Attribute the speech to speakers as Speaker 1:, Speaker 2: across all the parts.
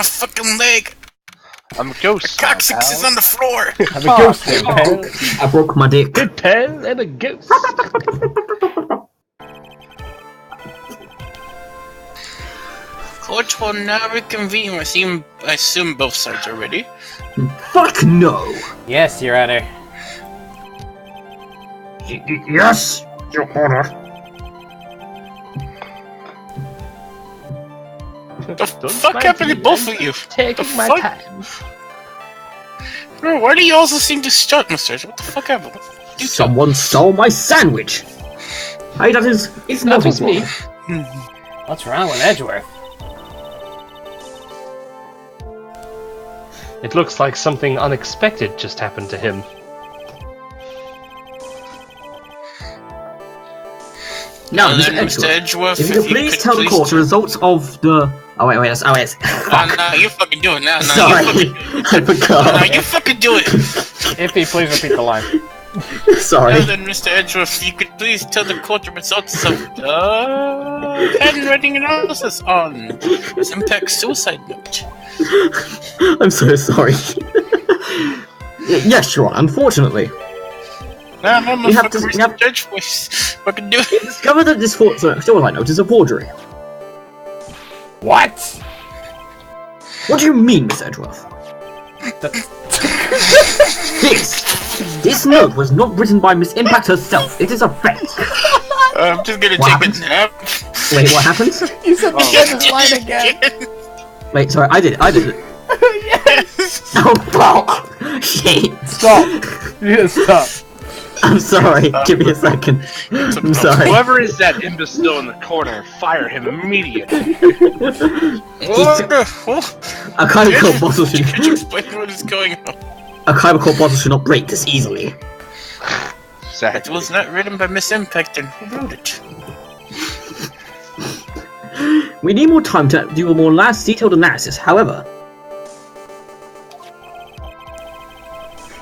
Speaker 1: my fucking leg.
Speaker 2: I'm a ghost.
Speaker 1: The coccyx is on the floor.
Speaker 3: I'm a ghost there, pal.
Speaker 4: I broke my dick.
Speaker 3: Good pal and a ghost.
Speaker 1: Court will now reconvene. I assume both sides are ready.
Speaker 4: Fuck no!
Speaker 5: Yes, Your Honor.
Speaker 4: Yes, Your Honor.
Speaker 1: The fuck happened to both of you?
Speaker 3: Taking
Speaker 1: The
Speaker 3: my
Speaker 1: fuck?
Speaker 3: time.
Speaker 1: Bro, why do you also seem distraught, Mr. Edgeworth? What the fuck happened? You
Speaker 4: Someone stole my sandwich! Hey, that is... It's
Speaker 3: That was me.
Speaker 5: What's wrong with Edgeworth?
Speaker 3: It looks like something unexpected just happened to him.
Speaker 4: Now,
Speaker 1: And
Speaker 4: Mr.
Speaker 1: then, Mr.
Speaker 4: Edgeworth,
Speaker 1: Edgeworth,
Speaker 4: if you could please tell the court the results of the... Oh, wait, that's... Oh, wait, fuck.
Speaker 1: No, you fucking do it now. No,
Speaker 4: Sorry,
Speaker 1: You
Speaker 4: I forgot.
Speaker 1: no, you fucking do it.
Speaker 5: Iffy, please repeat the line.
Speaker 4: Sorry.
Speaker 1: Now then, Mr. Edgeworth, you could please tell the court the results of the handwriting analysis on Miss Impact's suicide note.
Speaker 4: I'm so sorry. Yes, Your Honor, unfortunately.
Speaker 1: No,
Speaker 4: We have to-
Speaker 1: motherfucker,
Speaker 4: we have-
Speaker 1: Mr. Edgeworth. Fucking do
Speaker 4: We
Speaker 1: it.
Speaker 4: discovered that this suicide note is a forgery.
Speaker 5: What?
Speaker 4: What do you mean, Miss Edgeworth? This note was not written by Miss Impact herself. It is a fake.
Speaker 1: I'm just gonna
Speaker 4: What
Speaker 1: take a nap.
Speaker 4: Wait, what happened?
Speaker 5: You said the line again.
Speaker 4: Wait, sorry, I did it.
Speaker 1: Yes.
Speaker 4: Oh, fuck! Shit!
Speaker 5: Stop. You need to stop.
Speaker 4: I'm sorry, give me a second. I'm sorry.
Speaker 2: Whoever is that imbecile in the corner, fire him immediately.
Speaker 1: What the fuck?
Speaker 4: A chemical bottle should...
Speaker 1: Could you explain what is going on?
Speaker 4: A chemical bottle should not break this easily.
Speaker 1: It
Speaker 2: Exactly.
Speaker 1: was not written by Miss Impact, and who wrote it?
Speaker 4: We need more time to do a more detailed analysis, however...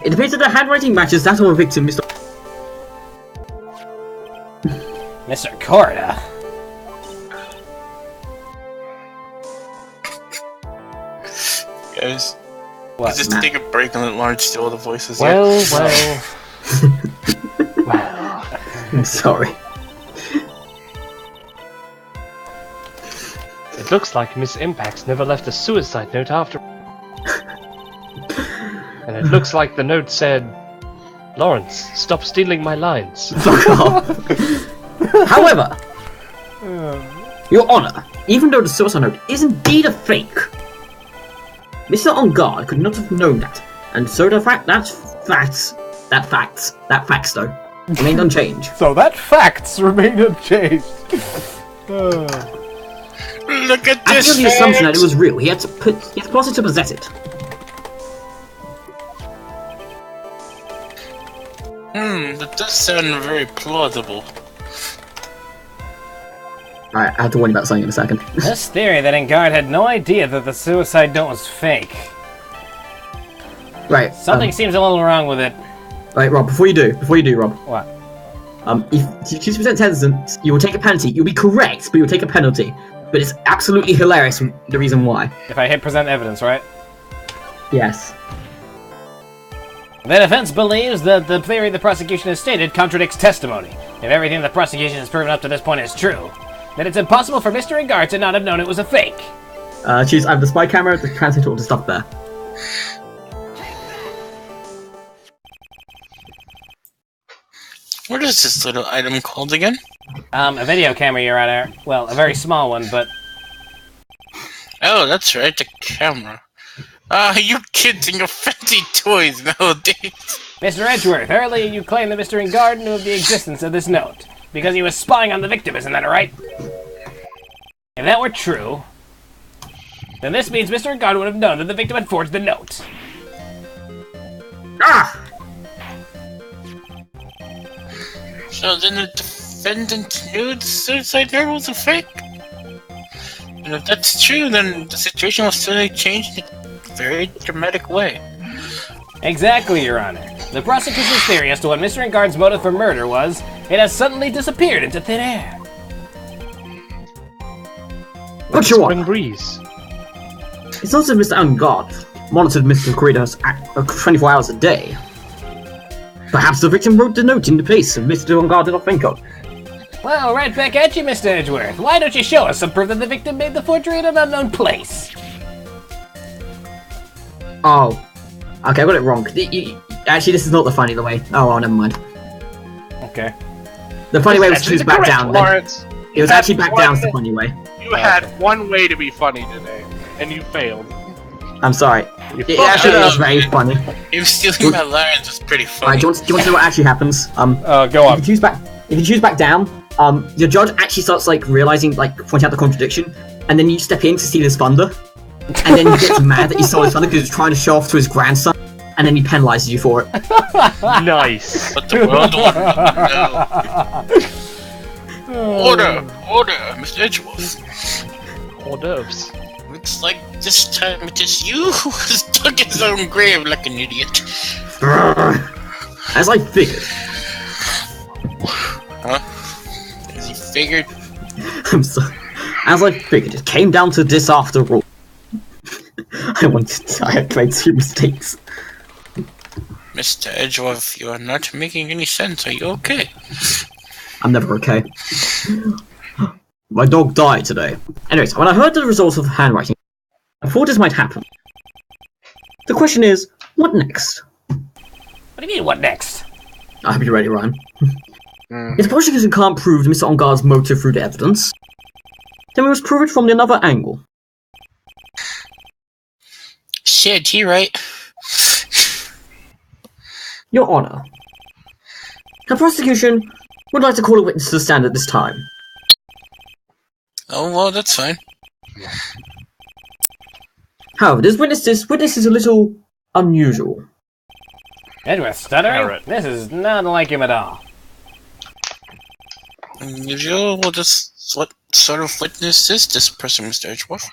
Speaker 4: It appears that the handwriting matches that of a victim, Mr.
Speaker 5: Mr. Corda.
Speaker 1: Guys,
Speaker 5: What?
Speaker 1: just take a break and let Lawrence do all the voices.
Speaker 3: Well.
Speaker 4: I'm sorry.
Speaker 3: It looks like Miss Impact's never left a suicide note after. And it looks like the note said, "Lawrence, stop stealing my lines."
Speaker 4: Fuck off. However, Your Honor, even though the suicide note is indeed a fake, Mr. On Guard could not have known that, and so the facts though remained unchanged.
Speaker 5: So that facts remain unchanged.
Speaker 1: Look at this.
Speaker 4: After the assumption that it was real, he had plotted to possess it.
Speaker 1: That does sound very plausible.
Speaker 4: Alright, I have to warn you about something in a second.
Speaker 5: This theory that Engard had no idea that the suicide note was fake.
Speaker 4: Right.
Speaker 5: Something seems a little wrong with it.
Speaker 4: Right, Rob. Before you do, Rob.
Speaker 5: What?
Speaker 4: If you choose to present evidence, you will take a penalty. You'll be correct, but you'll take a penalty. But it's absolutely hilarious. The reason why.
Speaker 5: If I hit present evidence, right?
Speaker 4: Yes.
Speaker 5: The defense believes that the theory the prosecution has stated contradicts testimony. If everything the prosecution has proven up to this point is true, then it's impossible for Mr. Engard to not have known it was a fake.
Speaker 4: Choose either the spy camera, the transmitter, or the stuff there.
Speaker 1: What is this little item called again?
Speaker 5: A video camera, Your Honor. Well, a very small one, but...
Speaker 1: Oh, that's right, the camera. You kids and your fancy toys nowadays.
Speaker 5: Mr. Edgeworth, earlier you claimed that Mr. Engard knew of the existence of this note, because he was spying on the victim, isn't that right? If that were true, then this means Mr. Engard would have known that the victim had forged the note.
Speaker 4: Ah!
Speaker 1: So then the defendant knew the suicide note was a fake? And if that's true, then the situation will suddenly change in a very dramatic way.
Speaker 5: Exactly, Your Honor. The prosecution's theory as to what Mr. Engard's motive for murder was, it has suddenly disappeared into thin air.
Speaker 4: What you
Speaker 3: Spring
Speaker 4: want?
Speaker 3: breeze.
Speaker 4: It's not as if Mr. Ungod monitored Mr. Corridos 24 hours a day. Perhaps the victim wrote the note in the place and Mr. Ungod did not think of.
Speaker 5: Well, right back at you, Mr. Edgeworth. Why don't you show us some proof that the victim made the forgery in an unknown place?
Speaker 4: Oh. Okay, I got it wrong. Actually, this is not the funny way. Oh, well, never mind.
Speaker 5: Okay.
Speaker 4: The funny way was to choose back down.
Speaker 2: Lawrence.
Speaker 4: It was actually back down the funny way.
Speaker 2: You had one way to be funny today, and you failed.
Speaker 4: I'm sorry. It actually was very funny.
Speaker 1: Him stealing my lines was pretty funny.
Speaker 4: Alright, do you want to know what actually happens?
Speaker 3: Go on.
Speaker 4: If you choose back down, your judge actually starts realizing, pointing out the contradiction, and then you step in to steal his thunder, and then he gets mad that he stole his thunder because he's trying to show off to his grandson, and then he penalizes you for it.
Speaker 3: Nice.
Speaker 1: But the world order, Mr. Edgeworth.
Speaker 3: Hors d'oeuvres.
Speaker 1: Looks like this time it is you who has dug his own grave like an idiot.
Speaker 4: As I figured.
Speaker 1: Huh? As he figured?
Speaker 4: I'm sorry. As I figured, it came down to this after all. I had made 2 mistakes.
Speaker 1: Mr. Edgeworth, you are not making any sense. Are you okay?
Speaker 4: I'm never okay. My dog died today. Anyways, when I heard the results of the handwriting, I thought this might happen. The question is, what next?
Speaker 5: What do you mean, what next?
Speaker 4: I hope you're ready, Ryan. If the prosecution can't prove Mr. Ongard's motive through the evidence, then we must prove it from another angle.
Speaker 1: Shit, he right.
Speaker 4: Your Honor, the prosecution would like to call a witness to the stand at this time.
Speaker 1: Oh, well, that's fine.
Speaker 4: However, this witness is a little unusual.
Speaker 5: Edgeworth stuttering?
Speaker 3: Parrot.
Speaker 5: This is not like him at all.
Speaker 1: Unusual? Well, what sort of witness is this person, Mr. Edgeworth?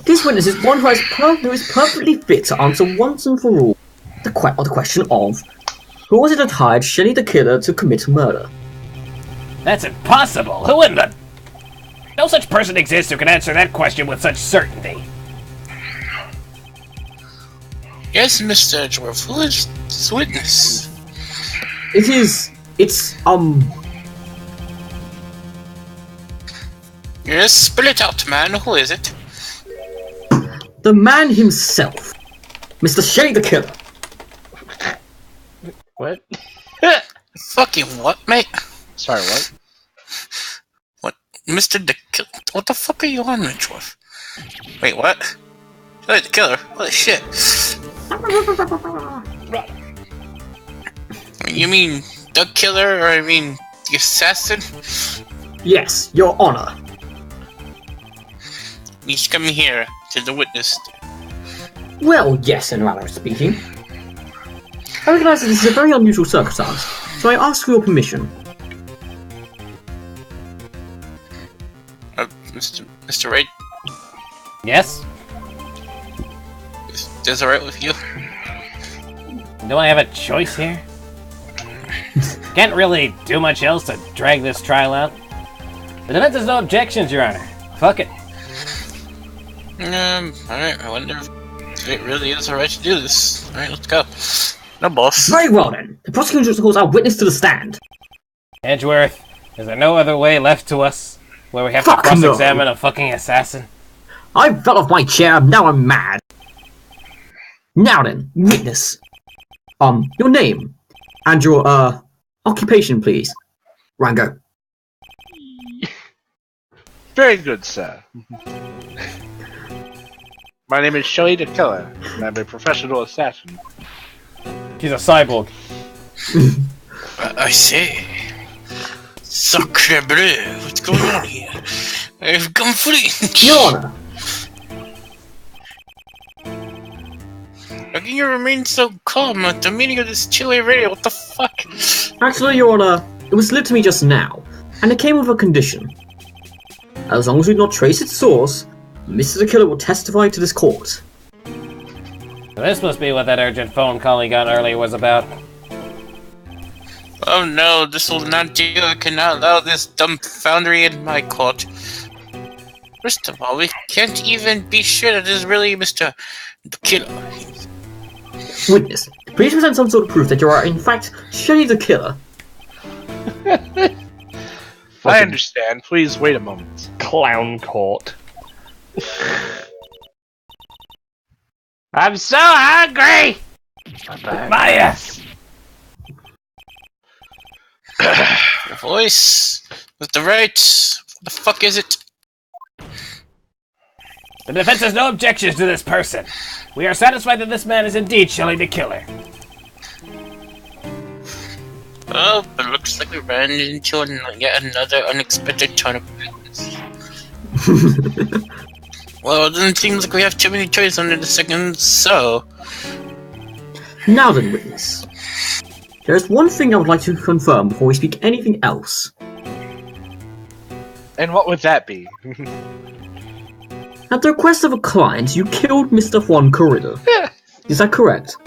Speaker 4: This witness is one who is perfectly fit to answer once and for all the question of who was it that hired Shelley the Killer to commit murder?
Speaker 5: That's impossible! Who in the... No such person exists who can answer that question with such certainty.
Speaker 1: Yes, Mr. Edgeworth, who is this witness?
Speaker 4: It's
Speaker 1: Yes, spill it out, man. Who is it?
Speaker 4: the man himself, Mr. Shelley the Killer.
Speaker 3: What?
Speaker 1: Fucking what, mate?
Speaker 2: Sorry, what?
Speaker 1: What? Mr. the Killer? What the fuck are you on, Edgeworth? Wait, what? Shelley the Killer? Holy shit. You mean the killer, or I mean the assassin?
Speaker 4: Yes, Your Honor.
Speaker 1: He's coming here to the witness.
Speaker 4: Well, yes, in a manner of speaking. I recognize that this is a very unusual circumstance, so I ask for your permission.
Speaker 1: Mr. Wright,
Speaker 5: Yes?
Speaker 1: is this alright with you?
Speaker 5: Do I have a choice here? Can't really do much else to drag this trial out. The defense has no objections, Your Honor. Fuck it.
Speaker 1: Alright, I wonder if it really is alright to do this. Alright, let's go. No, boss.
Speaker 4: Very well then. The prosecution calls our witness to the stand.
Speaker 5: Edgeworth, is there no other way left to us where we have
Speaker 4: Fuck
Speaker 5: to cross-examine a fucking assassin?
Speaker 4: I fell off my chair, now I'm mad. Now then, witness. Your name. And your, occupation, please. Rango.
Speaker 2: Very good, sir. My name is Shelley the Killer, and I'm a professional assassin.
Speaker 5: He's a cyborg.
Speaker 1: I say. Sacre bleu, what's going on here? I've come free.
Speaker 4: Your Honor.
Speaker 1: How can you remain so calm at the meaning of this Chile radio? What the fuck?
Speaker 4: Actually, Your Honor, it was delivered to me just now, and it came with a condition. As long as we do not trace its source, Mr. the Killer will testify to this court.
Speaker 5: This must be what that urgent phone call he got earlier was about.
Speaker 1: Oh no, this will not do. I cannot allow this dumb foundry in my court. First of all, we can't even be sure that this is really Mr. the Killer.
Speaker 4: Witness, please present some sort of proof that you are in fact Shelly the Killer.
Speaker 2: I understand. Please wait a moment.
Speaker 3: Clown court. I'm so hungry! My ass!
Speaker 1: Your voice with the right. What the fuck is it?
Speaker 5: The defense has no objections to this person. We are satisfied that this man is indeed Shelly the Killer.
Speaker 1: Oh, but it looks like we ran into yet another unexpected turn of events. Well, it doesn't seem like we have too many choices under the second, so...
Speaker 4: Now then, witness. There is one thing I would like to confirm before we speak anything else.
Speaker 2: And what would that be?
Speaker 4: At the request of a client, you killed Mr. Juan Corrido. Is that correct?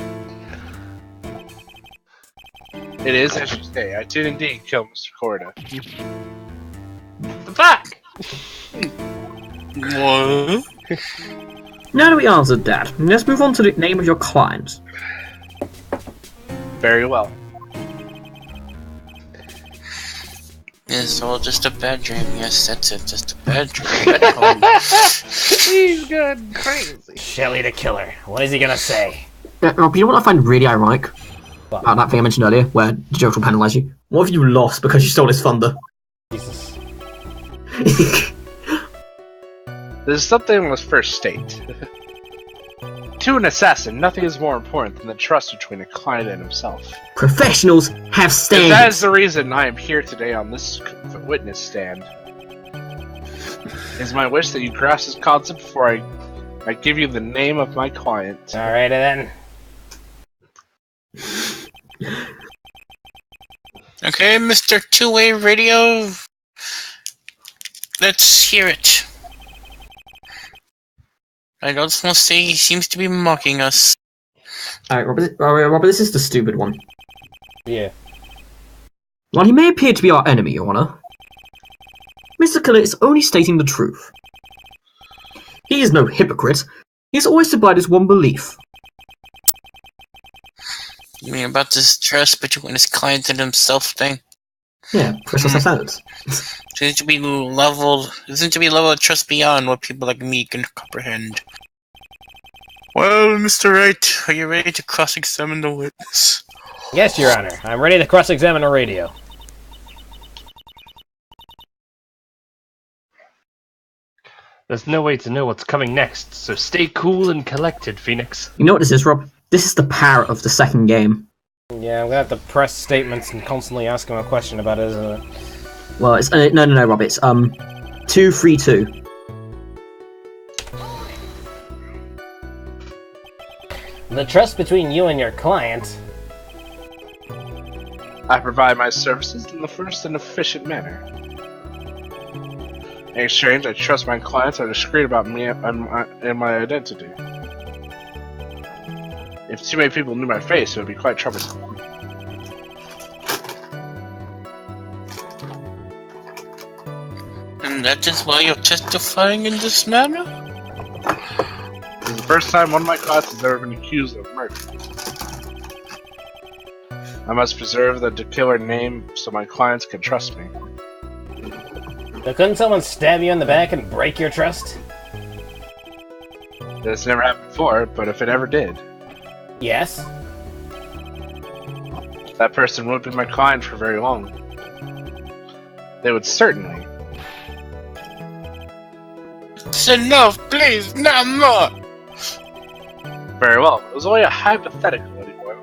Speaker 2: It is, as you say. I did indeed kill Mr. Corda.
Speaker 3: The fuck?
Speaker 1: What?
Speaker 4: Now that we answered that, let's move on to the name of your client.
Speaker 2: Very well.
Speaker 1: It's all just a bad dream. Yes, that's it. Just a bad dream.
Speaker 3: He's going crazy.
Speaker 5: Shelly the Killer. What is he gonna say?
Speaker 4: Rob, you know what I find really ironic? About that thing I mentioned earlier, where the jokes will penalise you. What if you lost because you stole his thunder?
Speaker 5: Jesus.
Speaker 2: There's something I must first state. To an assassin, nothing is more important than the trust between a client and himself.
Speaker 4: Professionals have
Speaker 2: And
Speaker 4: standards.
Speaker 2: that is the reason I am here today on this witness stand. It is my wish that you grasp this concept before I give you the name of my client.
Speaker 5: Alrighty then.
Speaker 1: Okay, Mr. Two-Way Radio. Let's hear it. I just want to say he seems to be mocking us.
Speaker 4: Alright, Robert, this is the stupid one.
Speaker 5: Yeah.
Speaker 4: While he may appear to be our enemy, Your Honor, Mr. Killer is only stating the truth. He is no hypocrite. He has always stood by his one belief.
Speaker 1: You mean about this trust between his client and himself thing?
Speaker 4: Yeah, professionals have standards.
Speaker 1: Seems to be level of trust beyond what people like me can comprehend. Well, Mr. Wright, are you ready to cross-examine the witness?
Speaker 5: Yes, Your Honor. I'm ready to cross-examine a radio.
Speaker 3: There's no way to know what's coming next, so stay cool and collected, Phoenix.
Speaker 4: You know what this is, Rob? This is the power of the second game.
Speaker 5: Yeah, I'm gonna have to press statements and constantly ask him a question about it, isn't it?
Speaker 4: Well, it's no, Rob. It's 232.
Speaker 5: The trust between you and your client.
Speaker 2: I provide my services in the first and efficient manner. In exchange, I trust my clients are discreet about me and my identity. If too many people knew my face, it would be quite troublesome.
Speaker 1: And that is why you're testifying in this manner?
Speaker 2: This is the first time one of my clients has ever been accused of murder. I must preserve the killer name so my clients can trust me.
Speaker 5: So couldn't someone stab you in the back and break your trust?
Speaker 2: This never happened before, but if it ever did,
Speaker 5: Yes.
Speaker 2: that person won't be my client for very long. They would certainly.
Speaker 1: It's enough, please, not more!
Speaker 2: Very well. It was only a hypothetical anyway.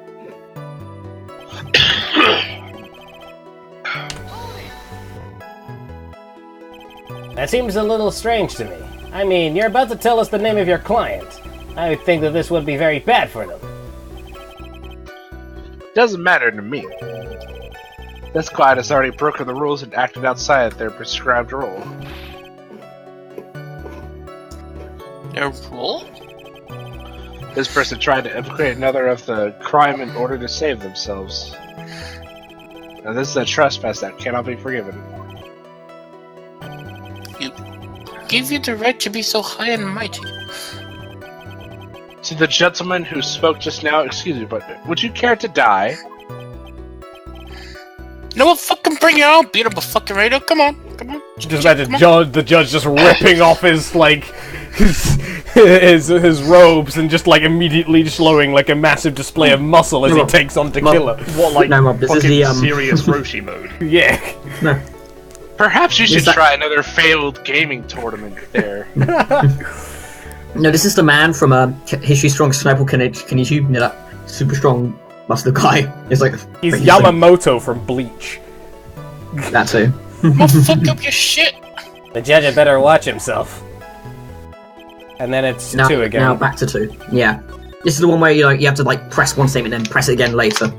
Speaker 5: That seems a little strange to me. I mean, you're about to tell us the name of your client. I would think that this would be very bad for them.
Speaker 2: Doesn't matter to me. This client has already broken the rules and acted outside their prescribed role.
Speaker 1: Their rule?
Speaker 2: This person tried to implicate another of the crime in order to save themselves. Now this is a trespass that cannot be forgiven.
Speaker 1: gave you the right to be so high and mighty?
Speaker 2: To the gentleman who spoke just now, excuse me, but would you care to die?
Speaker 1: No, we'll fucking bring it out. Beat up a fucking radio. Come on.
Speaker 5: Just imagine the judge just ripping off his like his robes and just like immediately showing like a massive display of muscle as he takes on Tequila.
Speaker 3: What, like,
Speaker 4: No, Rob, this is
Speaker 3: fucking
Speaker 4: the,
Speaker 3: serious Roshi mode?
Speaker 5: Yeah.
Speaker 4: No.
Speaker 2: Perhaps you should
Speaker 4: that-
Speaker 2: try another failed gaming tournament there.
Speaker 4: No, this is the man from History Strong Sniper Kenichi. You know that super strong muscle guy. It's like
Speaker 5: He's
Speaker 4: like-
Speaker 5: Yamamoto from Bleach.
Speaker 4: That too.
Speaker 1: I'll fuck up your shit.
Speaker 5: The judge had better watch himself. And then it's
Speaker 4: Now,
Speaker 5: 2 again.
Speaker 4: Now back to 2. Yeah. This is the one where you have to like press one statement and then press it again later.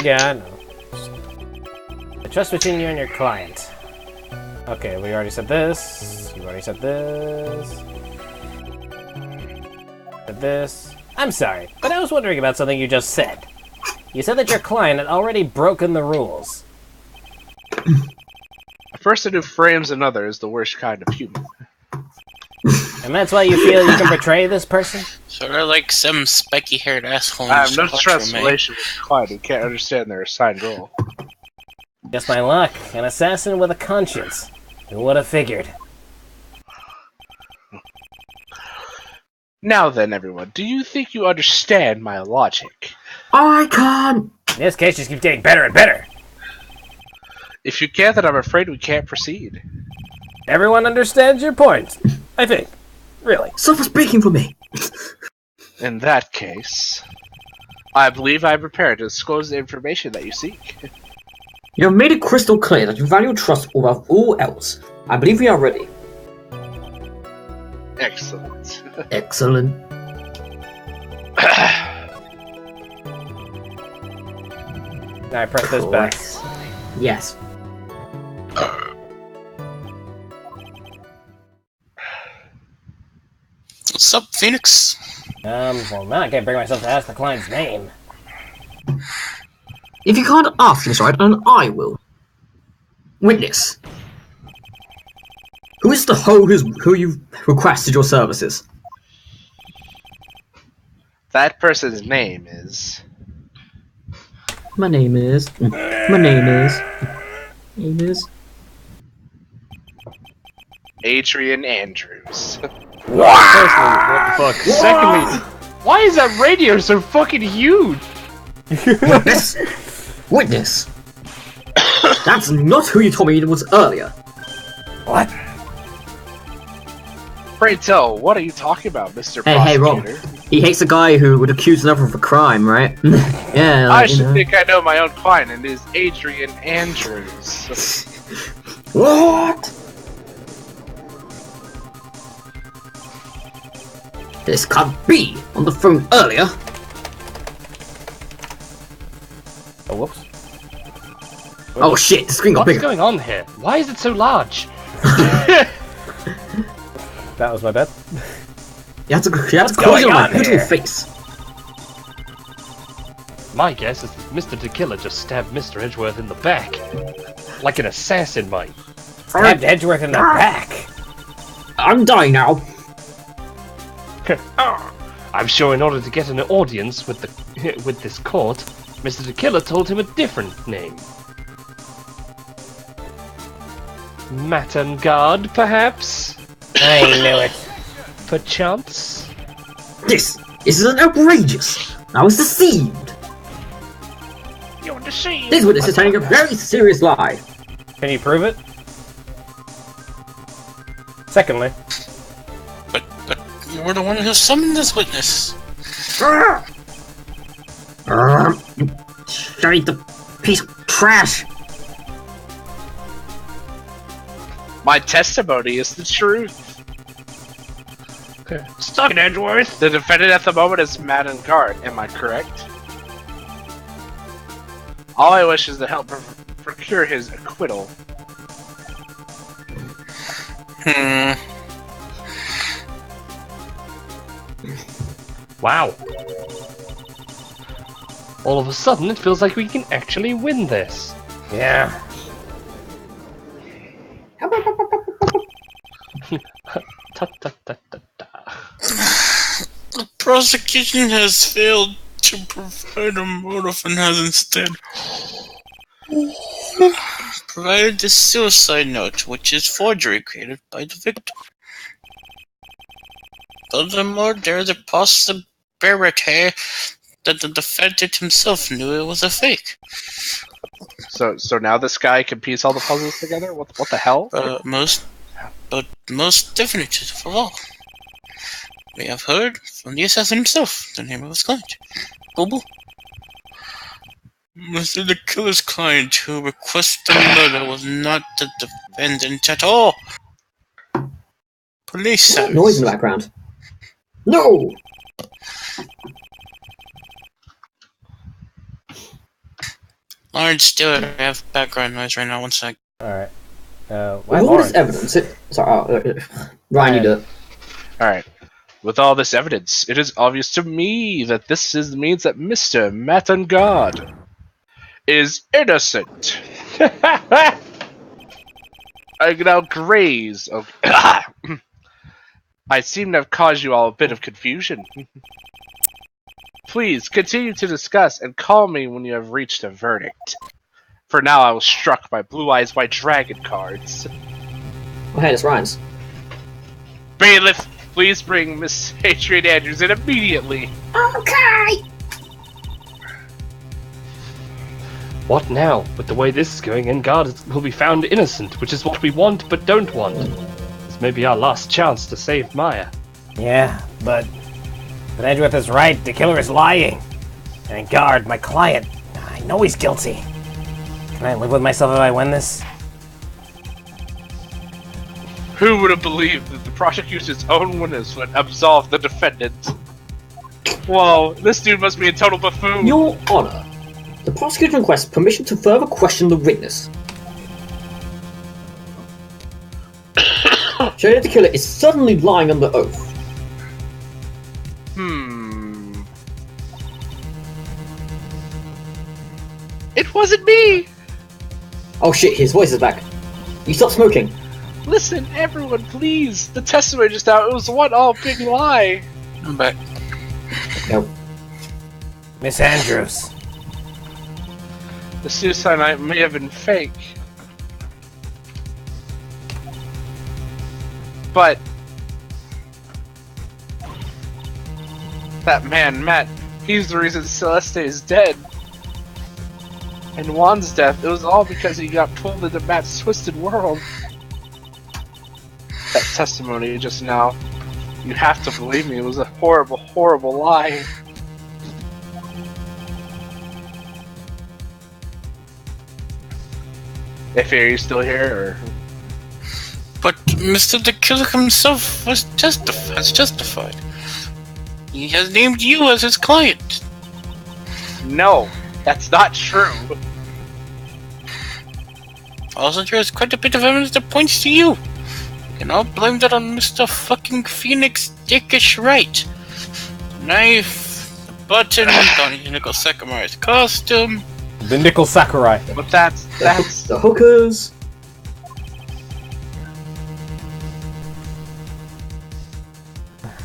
Speaker 5: Yeah, I know. The trust between you and your client. Okay, we already said this. You already said this. Said this. I'm sorry, but I was wondering about something you just said. You said that your client had already broken the rules.
Speaker 2: A person who frames another is the worst kind of human.
Speaker 5: And that's why you feel you can betray this person?
Speaker 1: Sort of like some spiky-haired asshole.
Speaker 2: I have no
Speaker 1: in
Speaker 2: trust
Speaker 1: Ultraman.
Speaker 2: relation with the client who can't understand their assigned role.
Speaker 5: Just my luck. An assassin with a conscience. Who would have figured?
Speaker 2: Now then, everyone, do you think you understand my logic?
Speaker 4: I can't.
Speaker 5: This case just keeps getting better and better.
Speaker 2: If you can't, then I'm afraid we can't proceed.
Speaker 5: Everyone understands your point, I think. Really.
Speaker 4: Stop speaking for me.
Speaker 2: In that case, I believe I am prepared to disclose the information that you seek.
Speaker 4: You have made it crystal clear that you value trust above all else. I believe we are ready.
Speaker 2: Excellent.
Speaker 4: Excellent.
Speaker 5: Now I press this back.
Speaker 4: Yes.
Speaker 1: What's up, Phoenix?
Speaker 5: Well, now I can't bring myself to ask the client's name.
Speaker 4: If you can't ask this right, then I will. Witness. Who is the hoe who you've requested your services?
Speaker 2: That person's name is...
Speaker 4: My name is...
Speaker 2: Adrian Andrews.
Speaker 3: Firstly, what the fuck? Secondly, why is that radio so fucking huge?
Speaker 4: Witness! Witness! That's not who you told me it was earlier.
Speaker 5: What?
Speaker 2: Pray tell, what are you talking about, Mr.
Speaker 4: Hey, Rob.
Speaker 2: Prosecutor?
Speaker 4: He hates a guy who would accuse another of a crime, right? Yeah,
Speaker 2: I
Speaker 4: like, you
Speaker 2: should
Speaker 4: know.
Speaker 2: think I know my own client, and it is Adrian Andrews.
Speaker 4: What? This can't be on the phone earlier.
Speaker 5: Oh, whoops.
Speaker 4: Oh shit, the screen got
Speaker 3: What's
Speaker 4: bigger.
Speaker 3: going on here? Why is it so large?
Speaker 5: That was my bad.
Speaker 4: You have to close
Speaker 5: going
Speaker 4: your
Speaker 5: on
Speaker 4: beautiful
Speaker 5: here?
Speaker 4: face.
Speaker 3: My guess is that Mr. Tequila just stabbed Mr. Edgeworth in the back. Like an assassin might.
Speaker 5: Stabbed Edgeworth in the back.
Speaker 4: I'm dying now.
Speaker 3: I'm sure in order to get an audience with this court, Mr. Tequila told him a different name. Matangard, perhaps?
Speaker 5: I knew it.
Speaker 3: Perchance?
Speaker 4: This is outrageous. I was deceived.
Speaker 3: You're deceived!
Speaker 4: This witness is telling a very serious lie.
Speaker 5: Can you prove it? Secondly,
Speaker 1: But you were the one who summoned this witness.
Speaker 4: You dirty piece of trash.
Speaker 2: My testimony is the truth.
Speaker 3: Stuck in Edgeworth!
Speaker 2: The defendant at the moment is Madden Guard, am I correct? All I wish is to help procure his acquittal.
Speaker 3: Wow. All of a sudden, it feels like we can actually win this.
Speaker 5: yeah.
Speaker 1: prosecution has failed to provide a motive and has instead provided the suicide note, which is forgery created by the victim. Furthermore, there is a possibility that the defendant himself knew it was a fake.
Speaker 2: So now this guy can piece all the puzzles together? What the hell?
Speaker 1: Most definitive of all. We have heard from the assassin himself the name of his client. Bobo. Mr. the killer's client who requested the murder was not the defendant at all. Police service.
Speaker 4: Noise in the background. No!
Speaker 1: Lawrence Stewart, I have background noise right now, one sec.
Speaker 5: Alright.
Speaker 4: With all this evidence, Ryan, you do it.
Speaker 2: Alright. With all this evidence, it is obvious to me that this means that Mr. Matangard is innocent. I can now graze. I seem to have caused you all a bit of confusion. Please continue to discuss and call me when you have reached a verdict. For now, I was struck by Blue Eyes White Dragon cards.
Speaker 4: Oh, hey, it's Ryan's.
Speaker 2: Bailiff, please bring Miss Adrian Andrews in immediately.
Speaker 4: Okay!
Speaker 3: What now? With the way this is going, Engard will be found innocent, which is what we want but don't want. This may be our last chance to save Maya.
Speaker 5: Yeah, but Edgeworth is right. The killer is lying. And Guard, my client, I know he's guilty. Can I live with myself if I win this?
Speaker 2: Who would have believed that the prosecution's own witness would absolve the defendant? Whoa, this dude must be a total buffoon.
Speaker 4: Your Honor, the prosecution requests permission to further question the witness. Showing that the killer is suddenly lying under oath.
Speaker 2: It wasn't me!
Speaker 4: Oh shit, his voice is back. You stopped smoking.
Speaker 2: Listen, everyone, please! The testimony just now, it was one all big lie!
Speaker 1: I'm back.
Speaker 4: No.
Speaker 5: Miss Andrews.
Speaker 2: The suicide night may have been fake. But that man, Matt, he's the reason Celeste is dead. And Juan's death, it was all because he got pulled into Matt's twisted world. That testimony just now, you have to believe me, it was a horrible, horrible lie. If you're still here, or...
Speaker 1: But Mr. the Killer himself was justified. He has named you as his client.
Speaker 2: No, that's not true.
Speaker 1: Also, there is quite a bit of evidence that points to you. You can all blame that on Mr. fucking Phoenix Dickish Wright. The knife, the button, Donnie Nickel Sakurai's costume.
Speaker 5: The Nickel Sakurai.
Speaker 2: But that's...
Speaker 4: The hookers.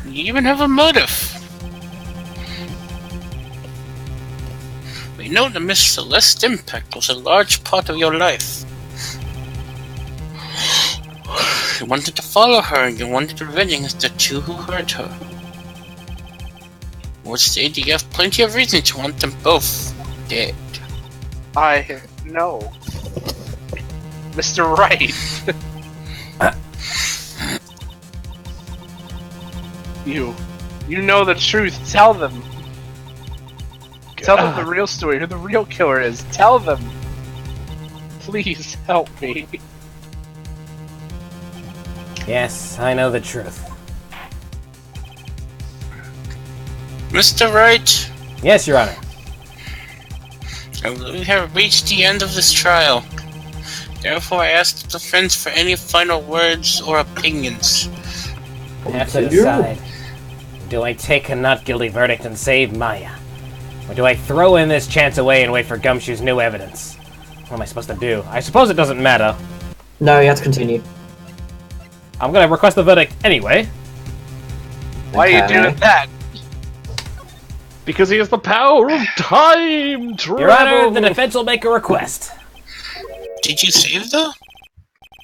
Speaker 1: You even have a motive. We know that Miss Celeste Impact was a large part of your life. You wanted to follow her and you wanted revenge against the two who hurt her. I would say that you have plenty of reason to want them both dead.
Speaker 2: I know. Mr. Wright. You know the truth. Tell them. Tell them the real story, who the real killer is. Tell them. Please help me.
Speaker 5: Yes, I know the truth.
Speaker 1: Mr. Wright,
Speaker 5: Yes, Your Honor.
Speaker 1: we have reached the end of this trial. Therefore, I ask the defense for any final words or opinions.
Speaker 5: I have to decide. Do I take a not guilty verdict and save Maya? Or do I throw in this chance away and wait for Gumshoe's new evidence? What am I supposed to do? I suppose it doesn't matter.
Speaker 4: No, you have to continue.
Speaker 5: I'm gonna request the verdict anyway.
Speaker 2: Why are you
Speaker 4: Okay.
Speaker 2: doing that?
Speaker 3: Because he has the power of time travel!
Speaker 5: Your Honor, the defense will make a request.
Speaker 1: Did you save though?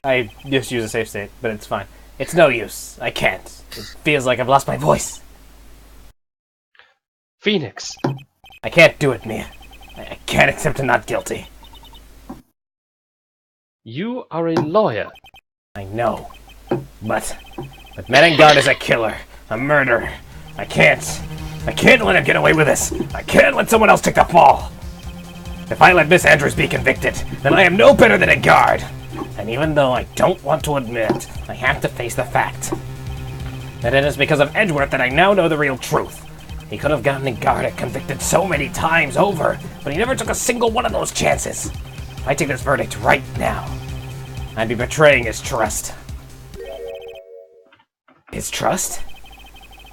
Speaker 5: I just use a safe state, but it's fine. It's no use. I can't. It feels like I've lost my voice.
Speaker 3: Phoenix.
Speaker 5: I can't do it, Mia. I can't accept I'm not guilty.
Speaker 3: You are a lawyer.
Speaker 5: I know. But Metangard is a killer. A murderer. I can't let him get away with this. I can't let someone else take the fall. If I let Miss Andrews be convicted, then I am no better than a guard. And even though I don't want to admit, I have to face the fact that it is because of Edgeworth that I now know the real truth. He could have gotten a guard convicted so many times over, but he never took a single one of those chances. If I take this verdict right now, I'd be betraying his trust. His trust?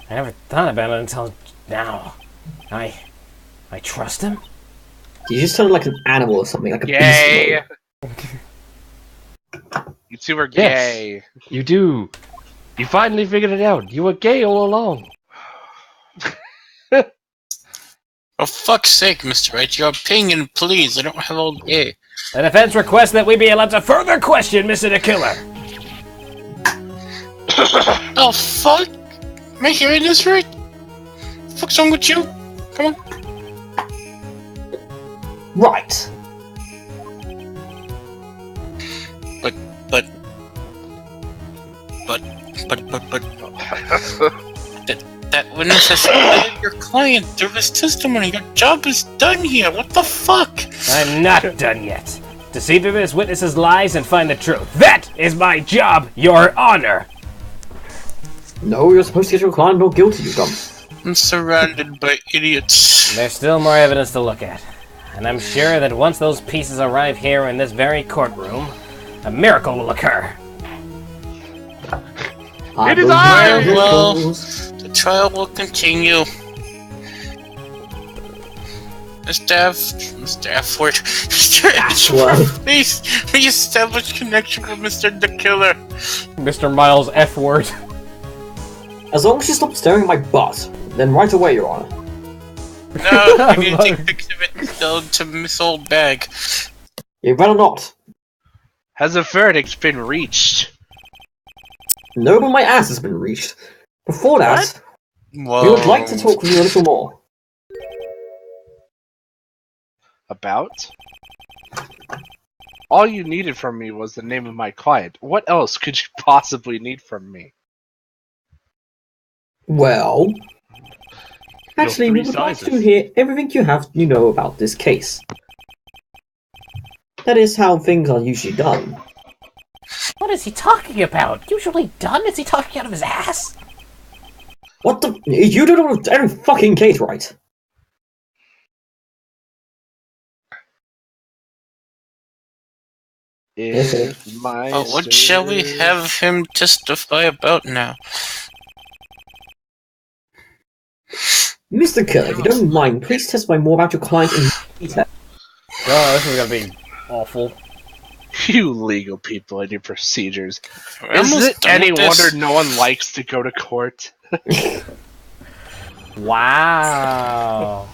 Speaker 5: I never thought about it until now. I trust him?
Speaker 4: You just sound like an animal or something, like a
Speaker 2: Gay!
Speaker 4: beast.
Speaker 2: You two are
Speaker 3: Yes.
Speaker 2: gay.
Speaker 3: You do. You finally figured it out. You were gay all along.
Speaker 1: For fuck's sake, Mr. Wright, your opinion, please. I don't have all day.
Speaker 5: The defense requests that we be allowed to further question Mr. the Killer.
Speaker 1: Oh, fuck? Am I hearing this right? What's wrong with you? Come on.
Speaker 4: Right.
Speaker 1: That witness has submitted your client through his testimony. Your job is done here. What the fuck?
Speaker 5: I'm not done yet. To see through this witness's lies and find the truth. That is my job, Your Honor.
Speaker 4: No, you're supposed to get your client not guilty, you dumb.
Speaker 1: I'm surrounded by idiots.
Speaker 5: There's still more evidence to look at. And I'm sure that once those pieces arrive here in this very courtroom, a miracle will occur.
Speaker 3: It is I!
Speaker 1: Well, the trial will continue. Mr. F-word. Mr.
Speaker 4: Ashworth.
Speaker 1: Please re-establish connection with Mr. the Killer.
Speaker 5: Mr. Miles F-word.
Speaker 4: As long as you stop staring at my butt, then right away, Your Honor.
Speaker 1: No, I need to take pictures of it to Miss Old Bag.
Speaker 4: You better not.
Speaker 2: Has a verdict been reached?
Speaker 4: No, but my ass has been reached. Before that,
Speaker 1: Whoa.
Speaker 4: we would like to talk with you a little more.
Speaker 2: About? All you needed from me was the name of my client. What else could you possibly need from me?
Speaker 4: Well, actually, we
Speaker 3: three
Speaker 4: would like
Speaker 3: sizes.
Speaker 4: to hear everything you know about this case. That is how things are usually done.
Speaker 5: What is he talking about? Usually done? Is he talking out of his ass?
Speaker 4: What the? You don't know every fucking case, right?
Speaker 2: If my
Speaker 1: What shall we have him testify about now?
Speaker 4: Mr. Killer, if you don't mind, please testify more about your client in detail.
Speaker 5: Oh, this is gonna be awful.
Speaker 2: You legal people and your procedures.
Speaker 1: We're
Speaker 2: Is
Speaker 1: almost
Speaker 2: it
Speaker 1: done
Speaker 2: any
Speaker 1: with this.
Speaker 2: wonder no one likes to go to court?
Speaker 5: Wow.